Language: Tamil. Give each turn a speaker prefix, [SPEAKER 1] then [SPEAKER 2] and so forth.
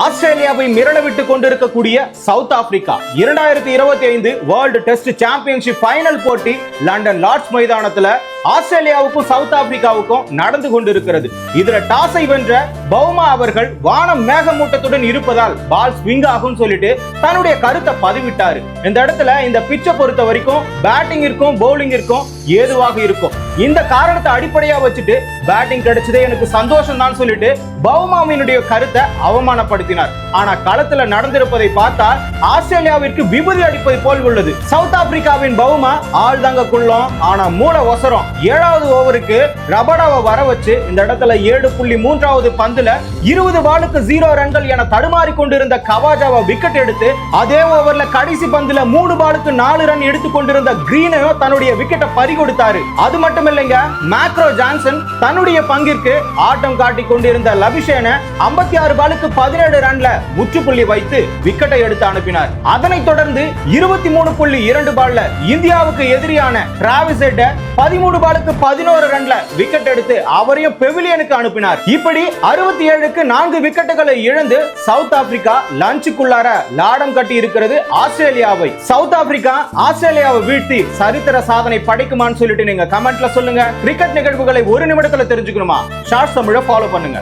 [SPEAKER 1] ஆஸ்திரேலியாவை மிரள விட்டுக் கொண்டிருக்கக்கூடிய south Africa 2025 world test championship final போட்டி லண்டன் லார்ட்ஸ் மைதானத்துல ஆஸ்திரேலியாவுக்கும் சவுத் ஆப்பிரிக்காவுக்கும் நடந்து கொண்டிருக்கிறது. இதுல டாஸை வென்ற பவுமா அவர்கள் வானம் மேகமூட்டத்துடன் இருப்பதால் பால் ஸ்விங் ஆகும் சொல்லிட்டு தன்னுடைய கருத்தை பதிவிட்டாரு. இந்த இடத்துல இந்த பிச்சை பொறுத்த வரைக்கும் பேட்டிங் இருக்கும், பவுலிங் இருக்கும், ஏதுவாக இருக்கும். இந்த காரணத்தை அடிப்படையா வச்சுட்டு பேட்டிங் கிடைச்சதே எனக்கு சந்தோஷம் தான் சொல்லிட்டு பவுமாவினுடைய கருத்தை அவமானப்படுத்தினார். ஆனா களத்துல நடந்திருப்பதை பார்த்தால் ஆஸ்திரேலியாவிற்கு விபூதி அடிப்பது போல் உள்ளது. சவுத் ஆப்பிரிக்காவின் பவுமா ஆள் தாங்க குள்ளம், ஆனா மூல ஒசரம். 7வது ஓவருக்கு ரபடாவை வர வச்சு இந்த இடத்துல 7.3வது பந்துல 20 பாலுக்கு 0 ரன்கள் என தடுமாறி கொண்டிருந்த கவாஜாவை விக்கெட் எடுத்து அதே ஓவர்ல கடைசி பந்துல 3 பாலுக்கு 4 ரன் எடுத்துக் கொண்டிருந்த கிரீனையும் தன்னுடைய விக்கெட்டை பறி கொடுத்தாரு. அது மட்டும் இல்லைங்க, மேக்ரோ ஜான்சன் தன்னுடைய பங்கிற்கு ஆட்டம் காட்டிக் கொண்டிருந்த லபிஷேனை 56 பாலுக்கு 17 ரன்ல முற்றுப்புள்ளி வைத்து விக்கெட்டை எடுத்து அனுப்பினார். அதனைத் தொடர்ந்து 23.2 பால்ல இந்தியாவுக்கு எதிரியான டிராவிஸ் ஹெட்டை 13 பாலுக்கு 11 ரன்ல விக்கெட் எடுத்து அவரையும் பெவிலியனுக்கு அனுப்பினார். இப்படி 67க்கு 4 விக்கெட்டுகளை இழந்து சவுத் ஆப்பிரிக்கா லஞ்சுக்குள்ளார லாடம் கட்டி இருக்கிறது ஆஸ்திரேலியாவை. சவுத் ஆப்பிரிக்கா ஆஸ்திரேலியாவை வீழ்த்தி சரித்திர சாதனை படைக்குமான்னு சொல்லிட்டு நீங்க கமெண்ட்ல சொல்லுங்க. கிரிக்கெட் நிகழ்வுகளை ஒரு நிமிடத்துல தெரிஞ்சுக்கணுமா? ஷார்ட்ஸ் தமிழை ஃபாலோ பண்ணுங்க.